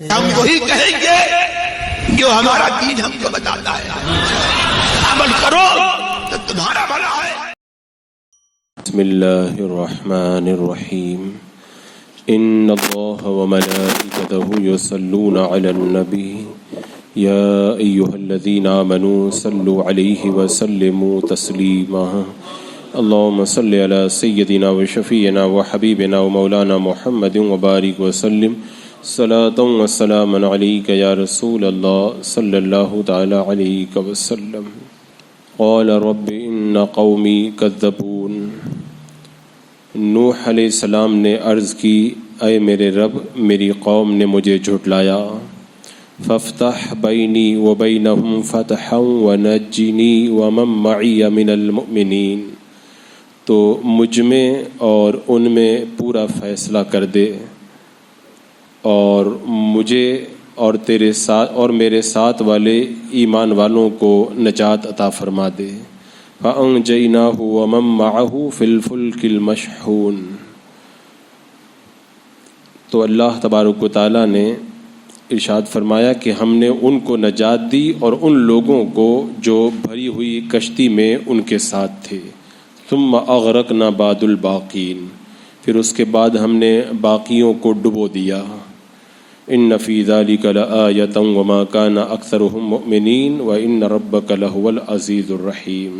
ہم وہی کہیں گے جو ہمارا دین ہم کو بتاتا ہے، عمل کرو تو تمہارا بھلا ہے۔ بسم اللہ الرحمن الرحیم ان اللہ وملائکتہ یصلون علی النبی یا ایہا الذین آمنوا صلوا علیہ وسلموا تسلیما اللہم صل علی سیدنا وشفیعنا وحبیبنا ومولانا محمد وبارک وسلم صلاۃ وسلام علیک یا رسول اللہ صلی اللہ تعالی علیہ وسلم۔ قال رب ان قومی کذبون، نوح علیہ السلام نے عرض کی اے میرے رب میری قوم نے مجھے جھٹلایا، فافتح بینی وبینہم فتحا ونجنی ومن معی من المؤمنین، تو مجھ میں اور ان میں پورا فیصلہ کر دے اور مجھے اور تیرے ساتھ اور میرے ساتھ والے ایمان والوں کو نجات عطا فرما دے۔ فَأَنْجَيْنَاهُ وَمَن مَّعَهُ فِي الْفُلْكِ الْمَشْحُونِ، تو اللہ تبارک و تعالیٰ نے ارشاد فرمایا کہ ہم نے ان کو نجات دی اور ان لوگوں کو جو بھری ہوئی کشتی میں ان کے ساتھ تھے۔ ثُمَّ أَغْرَقْنَا بَعْدُ الْبَاقِينَ، پھر اس کے بعد ہم نے باقیوں کو ڈبو دیا۔ ان فی ذلک لآیۃ وما کان اکثرهم مؤمنین وان ربک لہو العزیز الرحیم،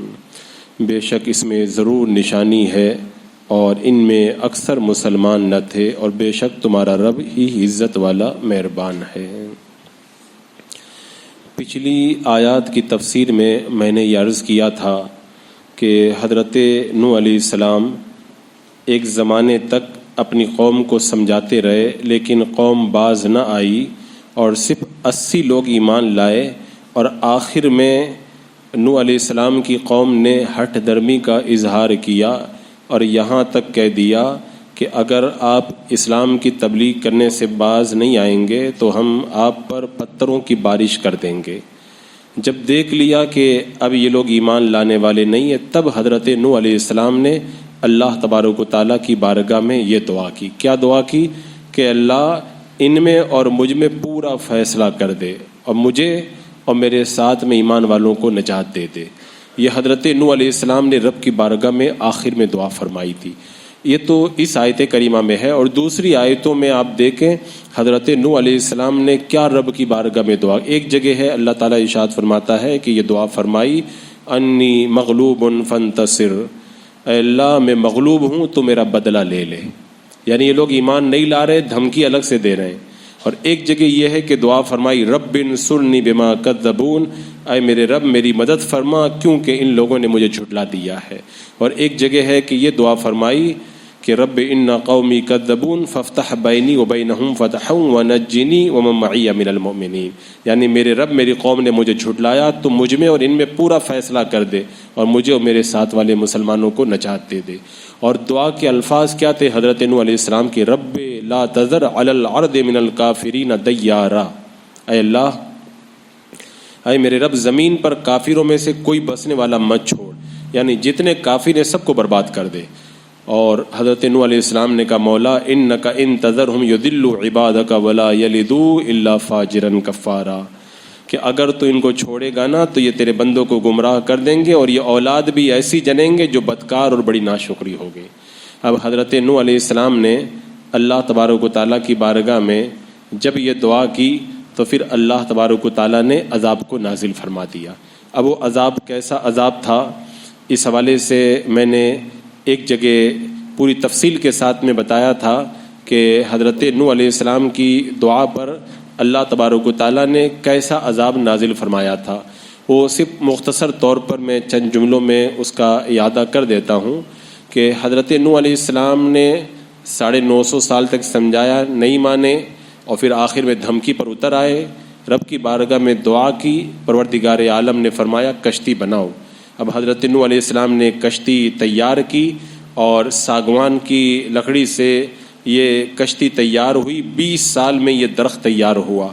بے شک اس میں ضرور نشانی ہے اور ان میں اکثر مسلمان نہ تھے اور بے شک تمہارا رب ہی عزت والا مہربان ہے۔ پچھلی آیات کی تفسیر میں نے یہ عرض کیا تھا کہ حضرت نوح علیہ السلام ایک زمانے تک اپنی قوم کو سمجھاتے رہے لیکن قوم باز نہ آئی اور صرف 80 لوگ ایمان لائے، اور آخر میں نوح علیہ السلام کی قوم نے ہٹ درمی کا اظہار کیا اور یہاں تک کہہ دیا کہ اگر آپ اسلام کی تبلیغ کرنے سے باز نہیں آئیں گے تو ہم آپ پر پتھروں کی بارش کر دیں گے۔ جب دیکھ لیا کہ اب یہ لوگ ایمان لانے والے نہیں ہیں، تب حضرت نوح علیہ السلام نے اللہ تبارک و تعالیٰ کی بارگاہ میں یہ دعا کی۔ کیا دعا کی؟ کہ اللہ ان میں اور مجھ میں پورا فیصلہ کر دے اور مجھے اور میرے ساتھ میں ایمان والوں کو نجات دے دے۔ یہ حضرت نوح علیہ السلام نے رب کی بارگاہ میں آخر میں دعا فرمائی تھی۔ یہ تو اس آیت کریمہ میں ہے، اور دوسری آیتوں میں آپ دیکھیں حضرت نوح علیہ السلام نے کیا رب کی بارگاہ میں دعا۔ ایک جگہ ہے اللہ تعالیٰ ارشاد فرماتا ہے کہ یہ دعا فرمائی انی مغلوب فانتصر، اے اللہ میں مغلوب ہوں تو میرا بدلہ لے لے۔ یعنی یہ لوگ ایمان نہیں لا رہے، دھمکی الگ سے دے رہے ہیں۔ اور ایک جگہ یہ ہے کہ دعا فرمائی رب انصرنی بما کذبون، اے میرے رب میری مدد فرما کیونکہ ان لوگوں نے مجھے جھٹلا دیا ہے۔ اور ایک جگہ ہے کہ یہ دعا فرمائی کہ رب ان قومی کذبون فافتح بینی وبینہم فتحا ونجنی ومن معی من المؤمنین، یعنی میرے رب میری قوم نے مجھے جھٹلایا تو مجھ میں اور ان میں پورا فیصلہ کر دے اور مجھے اور میرے ساتھ والے مسلمانوں کو نجات دے دے۔ اور دعا کے الفاظ کیا تھے حضرت نوح علیہ السلام کے؟ رب لا تذر علی الارض من الکافرین دیارا، اے اللہ اے میرے رب زمین پر کافروں میں سے کوئی بسنے والا مت چھوڑ، یعنی جتنے کافر ہیں سب کو برباد کر دے۔ اور حضرت نوح علیہ السلام نے کہا مولا انک ان تذرہم یضلوا عبادک ولا یلدوا الا فاجرا کفارا، کہ اگر تو ان کو چھوڑے گا نا تو یہ تیرے بندوں کو گمراہ کر دیں گے اور یہ اولاد بھی ایسی جنیں گے جو بدکار اور بڑی ناشکری ہوگی۔ اب حضرت نوح علیہ السلام نے اللہ تبارک و تعالیٰ کی بارگاہ میں جب یہ دعا کی تو پھر اللہ تبارک و تعالیٰ نے عذاب کو نازل فرما دیا۔ اب وہ عذاب کیسا عذاب تھا، اس حوالے سے میں نے ایک جگہ پوری تفصیل کے ساتھ میں بتایا تھا کہ حضرت نوح علیہ السلام کی دعا پر اللہ تبارک و تعالیٰ نے کیسا عذاب نازل فرمایا تھا۔ وہ صرف مختصر طور پر میں چند جملوں میں اس کا اعادہ کر دیتا ہوں کہ حضرت نوح علیہ السلام نے 950 سال تک سمجھایا، نہیں مانے، اور پھر آخر میں دھمکی پر اتر آئے، رب کی بارگاہ میں دعا کی، پروردگار عالم نے فرمایا کشتی بناؤ۔ اب حضرت نوح علیہ السلام نے کشتی تیار کی اور ساگوان کی لکڑی سے یہ کشتی تیار ہوئی۔ 20 سال میں یہ درخت تیار ہوا۔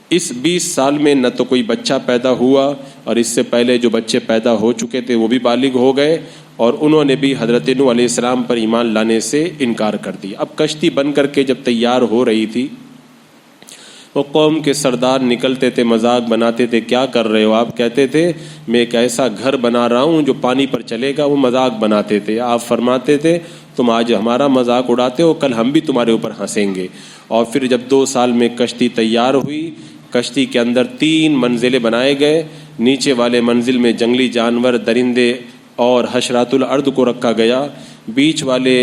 اس 20 سال میں نہ تو کوئی بچہ پیدا ہوا، اور اس سے پہلے جو بچے پیدا ہو چکے تھے وہ بھی بالغ ہو گئے، اور انہوں نے بھی حضرت نوح علیہ السلام پر ایمان لانے سے انکار کر دیا۔ اب کشتی بن کر کے جب تیار ہو رہی تھی وہ قوم کے سردار نکلتے تھے، مذاق بناتے تھے، کیا کر رہے ہو آپ؟ کہتے تھے میں ایک ایسا گھر بنا رہا ہوں جو پانی پر چلے گا۔ وہ مذاق بناتے تھے۔ آپ فرماتے تھے تم آج ہمارا مذاق اڑاتے ہو، کل ہم بھی تمہارے اوپر ہنسیں گے۔ اور پھر جب 2 سال میں کشتی تیار ہوئی، کشتی کے اندر 3 منزلیں بنائے گئے، نیچے والے منزل میں جنگلی جانور، درندے اور حشرات الارض کو رکھا گیا، بیچ والے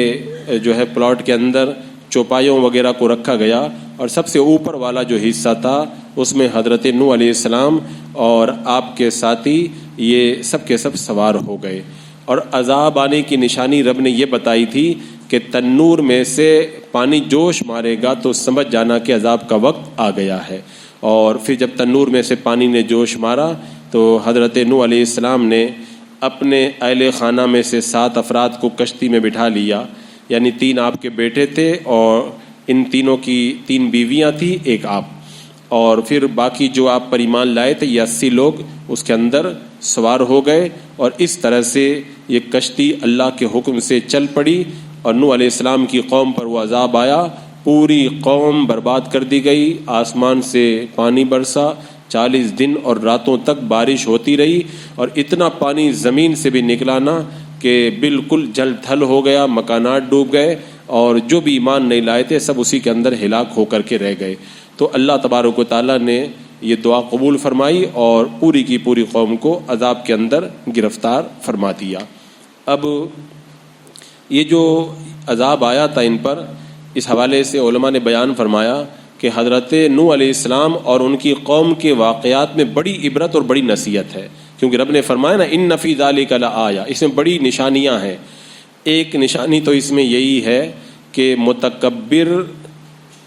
جو ہے پلاٹ کے اندر چوپایوں وغیرہ کو رکھا گیا، اور سب سے اوپر والا جو حصہ تھا اس میں حضرت نوح علیہ السلام اور آپ کے ساتھی یہ سب کے سب سوار ہو گئے۔ اور عذاب آنے کی نشانی رب نے یہ بتائی تھی کہ تنور میں سے پانی جوش مارے گا تو سمجھ جانا کہ عذاب کا وقت آ گیا ہے۔ اور پھر جب تنور میں سے پانی نے جوش مارا تو حضرت نوح علیہ السلام نے اپنے اہل خانہ میں سے 7 افراد کو کشتی میں بٹھا لیا، یعنی 3 آپ کے بیٹے تھے اور ان تینوں کی 3 بیویاں تھیں، ایک آپ، اور پھر باقی جو آپ پر ایمان لائے تھے یہ 80 لوگ اس کے اندر سوار ہو گئے۔ اور اس طرح سے یہ کشتی اللہ کے حکم سے چل پڑی، اور نوح علیہ السلام کی قوم پر وہ عذاب آیا، پوری قوم برباد کر دی گئی، آسمان سے پانی برسا، 40 دن اور راتوں تک بارش ہوتی رہی، اور اتنا پانی زمین سے بھی نکلا نہ کہ بالکل جل تھل ہو گیا، مکانات ڈوب گئے، اور جو بھی ایمان نہیں لائے تھے سب اسی کے اندر ہلاک ہو کر کے رہ گئے۔ تو اللہ تبارک و تعالیٰ نے یہ دعا قبول فرمائی اور پوری کی پوری قوم کو عذاب کے اندر گرفتار فرما دیا۔ اب یہ جو عذاب آیا تھا ان پر، اس حوالے سے علماء نے بیان فرمایا کہ حضرت نوح علیہ السلام اور ان کی قوم کے واقعات میں بڑی عبرت اور بڑی نصیحت ہے، کیونکہ رب نے فرمایا نا ان فی ذلک لآیہ، اس میں بڑی نشانیاں ہیں۔ ایک نشانی تو اس میں یہی ہے کہ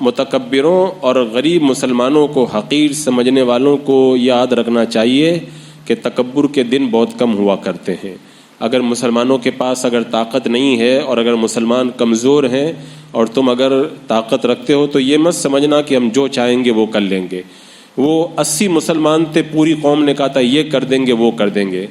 متکبروں اور غریب مسلمانوں کو حقیر سمجھنے والوں کو یاد رکھنا چاہیے کہ تکبر کے دن بہت کم ہوا کرتے ہیں۔ اگر مسلمانوں کے پاس اگر طاقت نہیں ہے اور اگر مسلمان کمزور ہیں اور تم اگر طاقت رکھتے ہو تو یہ مت سمجھنا کہ ہم جو چاہیں گے وہ کر لیں گے۔ وہ 80 مسلمان تھے، پوری قوم نے کہا تھا یہ کر دیں گے وہ کر دیں گے،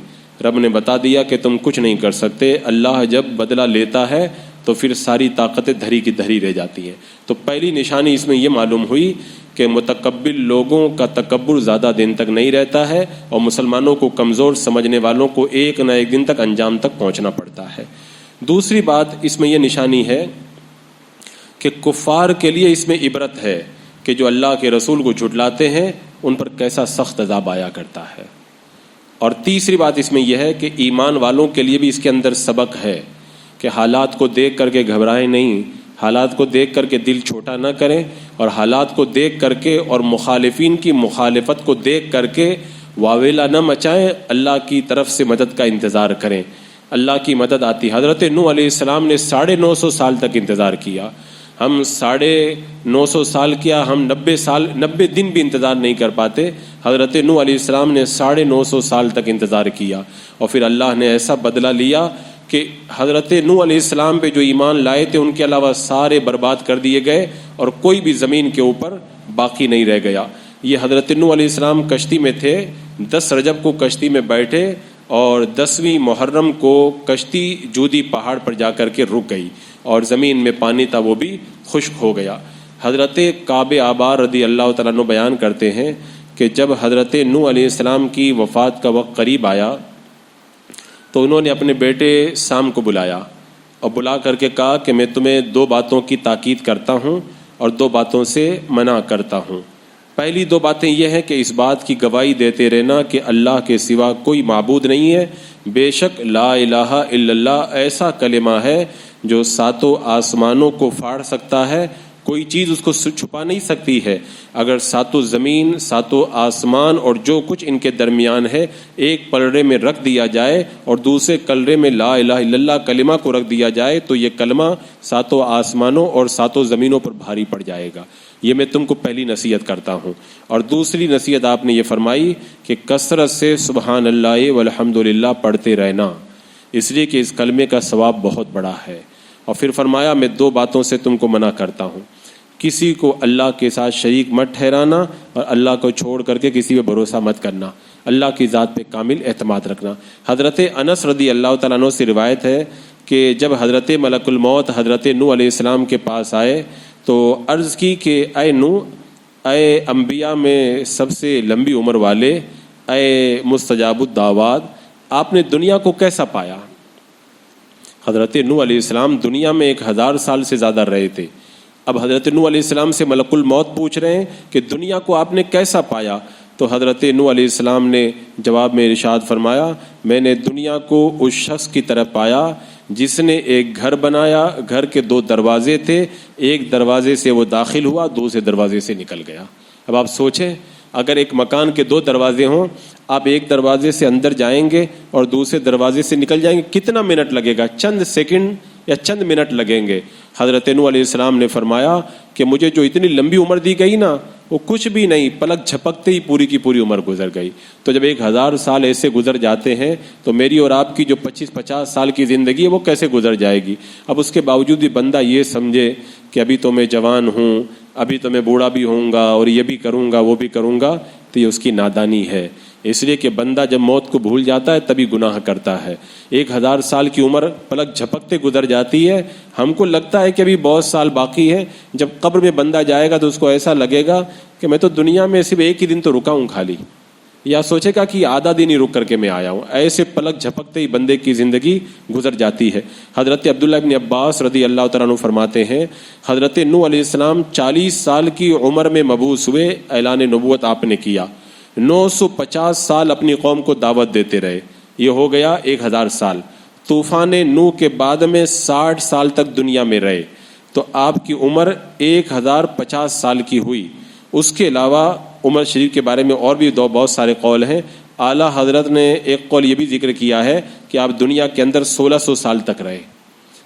رب نے بتا دیا کہ تم کچھ نہیں کر سکتے۔ اللہ جب بدلہ لیتا ہے تو پھر ساری طاقتیں دھری کی دھری رہ جاتی ہیں۔ تو پہلی نشانی اس میں یہ معلوم ہوئی کہ متکبر لوگوں کا تکبر زیادہ دن تک نہیں رہتا ہے، اور مسلمانوں کو کمزور سمجھنے والوں کو ایک نہ ایک دن تک انجام تک پہنچنا پڑتا ہے۔ دوسری بات اس میں یہ نشانی ہے کہ کفار کے لیے اس میں عبرت ہے کہ جو اللہ کے رسول کو جھٹلاتے ہیں ان پر کیسا سخت عذاب آیا کرتا ہے۔ اور تیسری بات اس میں یہ ہے کہ ایمان والوں کے لیے بھی اس کے اندر سبق ہے کہ حالات کو دیکھ کر کے گھبرائیں نہیں، حالات کو دیکھ کر کے دل چھوٹا نہ کریں، اور حالات کو دیکھ کر کے اور مخالفین کی مخالفت کو دیکھ کر کے واویلا نہ مچائیں، اللہ کی طرف سے مدد کا انتظار کریں۔ اللہ کی مدد آتی۔ حضرت نوح علیہ السلام نے 950 سال تک انتظار کیا، ہم 950 سال کیا، ہم 90 دن بھی انتظار نہیں کر پاتے۔ حضرت نوح علیہ السلام نے 950 سال تک انتظار کیا، اور پھر اللہ نے ایسا بدلہ لیا کہ حضرت نوح علیہ السلام پہ جو ایمان لائے تھے ان کے علاوہ سارے برباد کر دیے گئے، اور کوئی بھی زمین کے اوپر باقی نہیں رہ گیا۔ یہ حضرت نوح علیہ السلام کشتی میں تھے، 10 رجب کو کشتی میں بیٹھے، اور 10ویں محرم کو کشتی جودی پہاڑ پر جا کر کے رک گئی، اور زمین میں پانی تھا وہ بھی خشک ہو گیا۔ حضرت کعب آبار رضی اللہ تعالیٰ عنہ بیان کرتے ہیں کہ جب حضرت نوح علیہ السلام کی وفات کا وقت قریب آیا تو انہوں نے اپنے بیٹے سام کو بلایا، اور بلا کر کے کہا کہ میں تمہیں 2 باتوں کی تاکید کرتا ہوں اور 2 باتوں سے منع کرتا ہوں۔ پہلی 2 باتیں یہ ہیں کہ اس بات کی گواہی دیتے رہنا کہ اللہ کے سوا کوئی معبود نہیں ہے، بے شک لا الہ الا اللہ ایسا کلمہ ہے جو 7 آسمانوں کو پھاڑ سکتا ہے، کوئی چیز اس کو چھپا نہیں سکتی ہے۔ اگر 7 زمین، 7 آسمان اور جو کچھ ان کے درمیان ہے ایک پلڑے میں رکھ دیا جائے اور دوسرے کلرے میں لا الہ الا اللہ کلمہ کو رکھ دیا جائے تو یہ کلمہ 7 آسمانوں اور 7 زمینوں پر بھاری پڑ جائے گا۔ یہ میں تم کو پہلی نصیحت کرتا ہوں۔ اور دوسری نصیحت آپ نے یہ فرمائی کہ کثرت سے سبحان اللہ والحمد للہ پڑھتے رہنا، اس لیے کہ اس کلمے کا ثواب بہت بڑا ہے۔ اور پھر فرمایا میں 2 باتوں سے تم کو منع کرتا ہوں، کسی کو اللہ کے ساتھ شریک مت ٹھہرانا، اور اللہ کو چھوڑ کر کے کسی پہ بھروسہ مت کرنا، اللہ کی ذات پہ کامل اعتماد رکھنا۔ حضرت انس رضی اللہ تعالیٰ عنہ سے روایت ہے کہ جب حضرت ملک الموت حضرت نوح علیہ السلام کے پاس آئے تو عرض کی کہ اے نوح، اے انبیاء میں سب سے لمبی عمر والے، اے مستجاب الدعوات، آپ نے دنیا کو کیسا پایا؟ حضرت نوح علیہ السلام دنیا میں 1000 سال سے زیادہ رہے تھے. اب حضرت نوح علیہ السلام سے ملک الموت پوچھ رہے ہیں کہ دنیا کو آپ نے کیسا پایا؟ تو حضرت نوح علیہ السلام نے جواب میں ارشاد فرمایا، میں نے دنیا کو اس شخص کی طرح پایا جس نے ایک گھر بنایا، گھر کے 2 دروازے تھے، ایک دروازے سے وہ داخل ہوا، دوسرے دروازے سے نکل گیا. اب آپ سوچیں، اگر ایک مکان کے 2 دروازے ہوں، آپ ایک دروازے سے اندر جائیں گے اور دوسرے دروازے سے نکل جائیں گے، کتنا منٹ لگے گا؟ چند سیکنڈ یا چند منٹ لگیں گے. حضرت نوح علیہ السلام نے فرمایا کہ مجھے جو اتنی لمبی عمر دی گئی نا، وہ کچھ بھی نہیں، پلک جھپکتے ہی پوری کی پوری عمر گزر گئی. تو جب 1000 سال ایسے گزر جاتے ہیں تو میری اور آپ کی جو 25-50 سال کی زندگی ہے وہ کیسے گزر جائے گی؟ اب اس کے باوجود بھی بندہ یہ سمجھے کہ ابھی تو میں جوان ہوں، ابھی تو میں بوڑھا بھی ہوں گا اور یہ بھی کروں گا وہ بھی کروں گا، تو یہ اس کی نادانی ہے. اس لیے کہ بندہ جب موت کو بھول جاتا ہے تبھی گناہ کرتا ہے. 1000 سال کی عمر پلک جھپکتے گزر جاتی ہے. ہم کو لگتا ہے کہ ابھی بہت سال باقی ہے. جب قبر میں بندہ جائے گا تو اس کو ایسا لگے گا کہ میں تو دنیا میں صرف ایک ہی دن تو رکا ہوں خالی، یا سوچے گا کہ آدھا دن ہی رک کر کے میں آیا ہوں. ایسے پلک جھپکتے ہی بندے کی زندگی گزر جاتی ہے. حضرت عبداللہ ابن عباس رضی اللہ تعالیٰ عنہ فرماتے ہیں، حضرت نوح علیہ السلام 40 سال کی عمر میں مبعوث ہوئے، اعلان نبوت آپ نے کیا. 950 سال اپنی قوم کو دعوت دیتے رہے، یہ ہو گیا 1000 سال. طوفان نوح کے بعد میں 60 سال تک دنیا میں رہے، تو آپ کی عمر 1050 سال کی ہوئی. اس کے علاوہ عمر شریف کے بارے میں اور بھی بہت سارے قول ہیں. اعلیٰ حضرت نے ایک قول یہ بھی ذکر کیا ہے کہ آپ دنیا کے اندر 1600 سال تک رہے.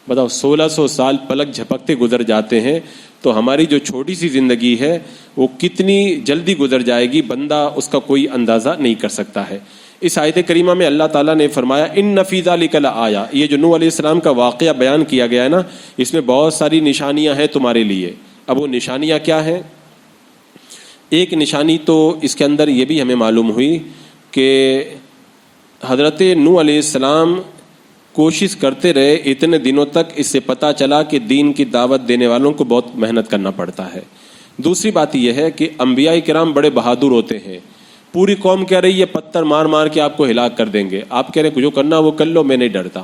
بتاؤ، 1600 سال پلک جھپکتے گزر جاتے ہیں، تو ہماری جو چھوٹی سی زندگی ہے وہ کتنی جلدی گزر جائے گی، بندہ اس کا کوئی اندازہ نہیں کر سکتا ہے. اس آیت کریمہ میں اللہ تعالیٰ نے فرمایا ان فی ذلک لآیہ. یہ جو نوح علیہ السلام کا واقعہ بیان کیا گیا ہے نا، اس میں بہت ساری نشانیاں ہیں تمہارے لیے. اب وہ نشانیاں کیا ہیں؟ ایک نشانی تو اس کے اندر یہ بھی ہمیں معلوم ہوئی کہ حضرت نوح علیہ السلام کوشش کرتے رہے اتنے دنوں تک، اس سے پتہ چلا کہ دین کی دعوت دینے والوں کو بہت محنت کرنا پڑتا ہے. دوسری بات یہ ہے کہ انبیاء کرام بڑے بہادر ہوتے ہیں. پوری قوم کہہ رہی ہے پتھر مار مار کے آپ کو ہلاک کر دیں گے، آپ کہہ رہے ہیں جو کرنا وہ کر لو، میں نہیں ڈرتا.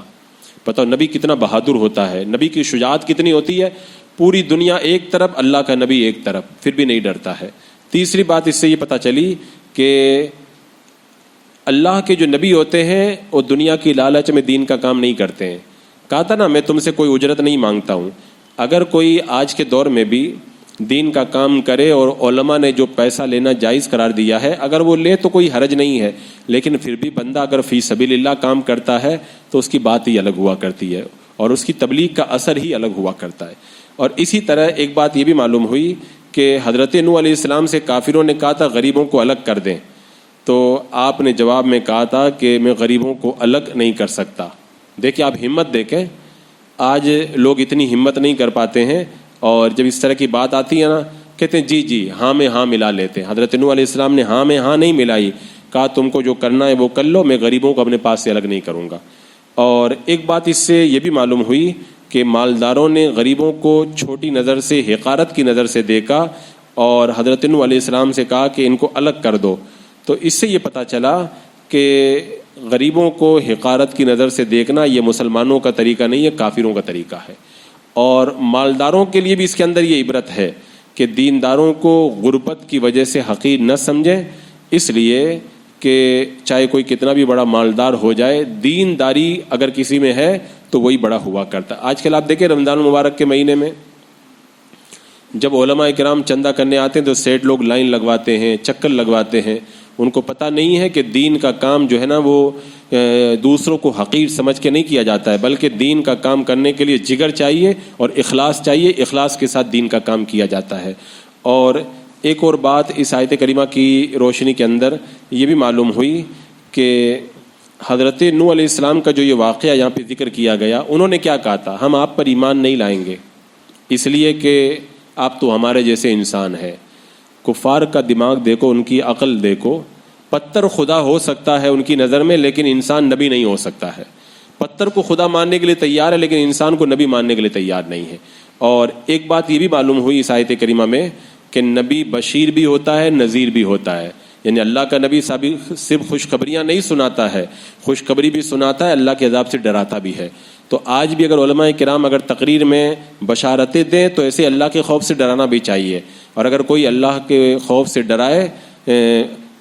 بتاؤ نبی کتنا بہادر ہوتا ہے، نبی کی شجاعت کتنی ہوتی ہے. پوری دنیا ایک طرف، اللہ کا نبی ایک طرف، پھر بھی نہیں ڈرتا ہے. تیسری بات اس سے یہ پتہ چلی کہ اللہ کے جو نبی ہوتے ہیں وہ دنیا کی لالچ میں دین کا کام نہیں کرتے ہیں. کہا تھا نا میں تم سے کوئی اجرت نہیں مانگتا ہوں. اگر کوئی آج کے دور میں بھی دین کا کام کرے اور علماء نے جو پیسہ لینا جائز قرار دیا ہے اگر وہ لے تو کوئی حرج نہیں ہے، لیکن پھر بھی بندہ اگر فی سبیل اللہ کام کرتا ہے تو اس کی بات ہی الگ ہوا کرتی ہے اور اس کی تبلیغ کا اثر ہی الگ ہوا کرتا ہے. اور اسی طرح ایک بات یہ بھی معلوم ہوئی کہ حضرت نوح علیہ السلام سے کافروں نے کہا تھا غریبوں کو الگ کر دیں، تو آپ نے جواب میں کہا تھا کہ میں غریبوں کو الگ نہیں کر سکتا. دیکھیں آپ ہمت دیکھیں، آج لوگ اتنی ہمت نہیں کر پاتے ہیں، اور جب اس طرح کی بات آتی ہے نا کہتے ہیں جی جی ہاں میں ہاں ملا لیتے ہیں. حضرت نوح علیہ السلام نے ہاں میں ہاں نہیں ملائی، کہا تم کو جو کرنا ہے وہ کر لو، میں غریبوں کو اپنے پاس سے الگ نہیں کروں گا. اور ایک بات اس سے یہ بھی معلوم ہوئی کہ مالداروں نے غریبوں کو چھوٹی نظر سے، حقارت کی نظر سے دیکھا اور حضرت نوح علیہ السلام سے کہا کہ ان کو الگ کر دو. تو اس سے یہ پتہ چلا کہ غریبوں کو حقارت کی نظر سے دیکھنا یہ مسلمانوں کا طریقہ نہیں ہے، کافروں کا طریقہ ہے. اور مالداروں کے لیے بھی اس کے اندر یہ عبرت ہے کہ دینداروں کو غربت کی وجہ سے حقیر نہ سمجھیں، اس لیے کہ چاہے کوئی کتنا بھی بڑا مالدار ہو جائے، دینداری اگر کسی میں ہے تو وہی بڑا ہوا کرتا ہے. آج کل آپ دیکھیں رمضان المبارک کے مہینے میں جب علماء کرام چندہ کرنے آتے ہیں تو سیٹ لوگ لائن لگواتے ہیں، چکر لگواتے ہیں. ان کو پتہ نہیں ہے کہ دین کا کام جو ہے نا وہ دوسروں کو حقیر سمجھ کے نہیں کیا جاتا ہے، بلکہ دین کا کام کرنے کے لیے جگر چاہیے اور اخلاص چاہیے، اخلاص کے ساتھ دین کا کام کیا جاتا ہے. اور ایک اور بات اس آیت کریمہ کی روشنی کے اندر یہ بھی معلوم ہوئی کہ حضرت نوح علیہ السلام کا جو یہ واقعہ یہاں پہ ذکر کیا گیا، انہوں نے کیا کہا تھا؟ ہم آپ پر ایمان نہیں لائیں گے اس لیے کہ آپ تو ہمارے جیسے انسان ہیں. کفار کا دماغ دیکھو، ان کی عقل دیکھو. پتھر خدا ہو سکتا ہے ان کی نظر میں، لیکن انسان نبی نہیں ہو سکتا ہے. پتھر کو خدا ماننے کے لیے تیار ہے لیکن انسان کو نبی ماننے کے لیے تیار نہیں ہے. اور ایک بات یہ بھی معلوم ہوئی اس آیت کریمہ میں کہ نبی بشیر بھی ہوتا ہے، نذیر بھی ہوتا ہے. یعنی اللہ کا نبی صرف خوشخبریاں نہیں سناتا ہے، خوشخبری بھی سناتا ہے، اللہ کے عذاب سے ڈراتا بھی ہے. تو آج بھی اگر علماء کرام اگر تقریر میں بشارتیں دیں تو ایسے اللہ کے خوف سے ڈرانا بھی چاہیے. اور اگر کوئی اللہ کے خوف سے ڈرائے،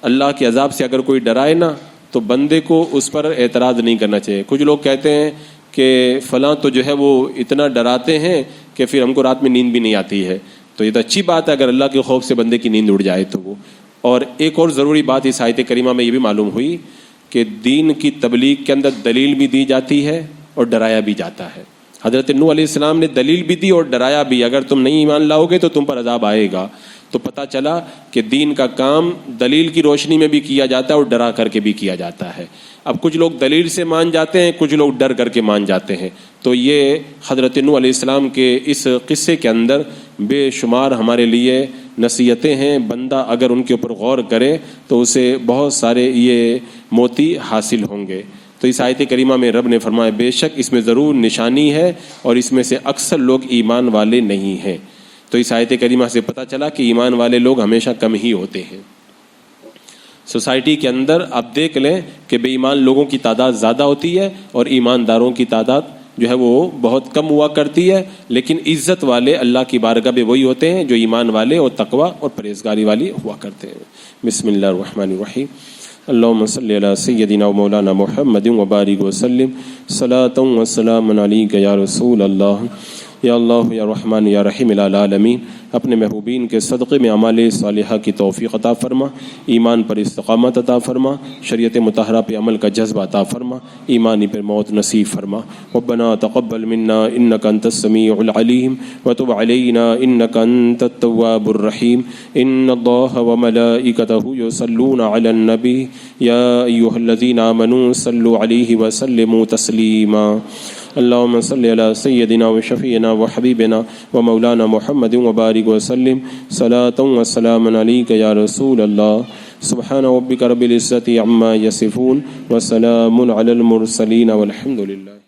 اللہ کے عذاب سے اگر کوئی ڈرائے نا، تو بندے کو اس پر اعتراض نہیں کرنا چاہیے. کچھ لوگ کہتے ہیں کہ فلاں تو جو ہے وہ اتنا ڈراتے ہیں کہ پھر ہم کو رات میں نیند بھی نہیں آتی ہے. تو یہ تو اچھی بات ہے اگر اللہ کے خوف سے بندے کی نیند اڑ جائے تو وہ. اور ایک اور ضروری بات اس آیت کریمہ میں یہ بھی معلوم ہوئی کہ دین کی تبلیغ کے اندر دلیل بھی دی جاتی ہے اور ڈرایا بھی جاتا ہے. حضرت نوح علیہ السلام نے دلیل بھی دی اور ڈرایا بھی، اگر تم نہیں ایمان لاؤ گے تو تم پر عذاب آئے گا. تو پتہ چلا کہ دین کا کام دلیل کی روشنی میں بھی کیا جاتا ہے اور ڈرا کر کے بھی کیا جاتا ہے. اب کچھ لوگ دلیل سے مان جاتے ہیں، کچھ لوگ ڈر کر کے مان جاتے ہیں. تو یہ حضرت نوح علیہ السلام کے اس قصے کے اندر بے شمار ہمارے لیے نصیحتیں ہیں. بندہ اگر ان کے اوپر غور کرے تو اسے بہت سارے یہ موتی حاصل ہوں گے. تو اس آیت کریمہ میں رب نے فرمایا بے شک اس میں ضرور نشانی ہے اور اس میں سے اکثر لوگ ایمان والے نہیں ہیں. تو اس آیت کریمہ سے پتہ چلا کہ ایمان والے لوگ ہمیشہ کم ہی ہوتے ہیں. سوسائٹی کے اندر آپ دیکھ لیں کہ بے ایمان لوگوں کی تعداد زیادہ ہوتی ہے اور ایمانداروں کی تعداد جو ہے وہ بہت کم ہوا کرتی ہے. لیکن عزت والے اللہ کی بارگاہ میں وہی ہوتے ہیں جو ایمان والے اور تقوی اور پرہیزگاری والی ہوا کرتے ہیں. بسم اللہ الرحمن الرحیم. اللهم صل على سيدنا ومولانا محمد وبارك وسلم صلاة وسلام عليك يا رسول الله. یا اللہ یا رحمان یا رحیم العالمین، اپنے محبوبین کے صدقے میں اعمال صالحہ کی توفیق عطا فرما، ایمان پر استقامت عطا فرما، شریعت مطہرہ پہ عمل کا جذبہ عطا فرما، ایمانی پر موت نصیب فرما. ربنا تقبل منا انک انت السمیع العلیم وتب علینا انک انت التواب الرحیم. ان اللہ وملائکتہ یصلون علی النبی یا ایھا الذین آمنوا صلوا علیہ وسلموا تسلیما. اللهم صل على سيدنا وشفيعنا وحبيبنا ومولانا محمد وبارك وسلم صلاة وسلام عليك يا رسول الله. سبحان ربك رب العزة عما يصفون وسلام على المرسلين والحمد لله.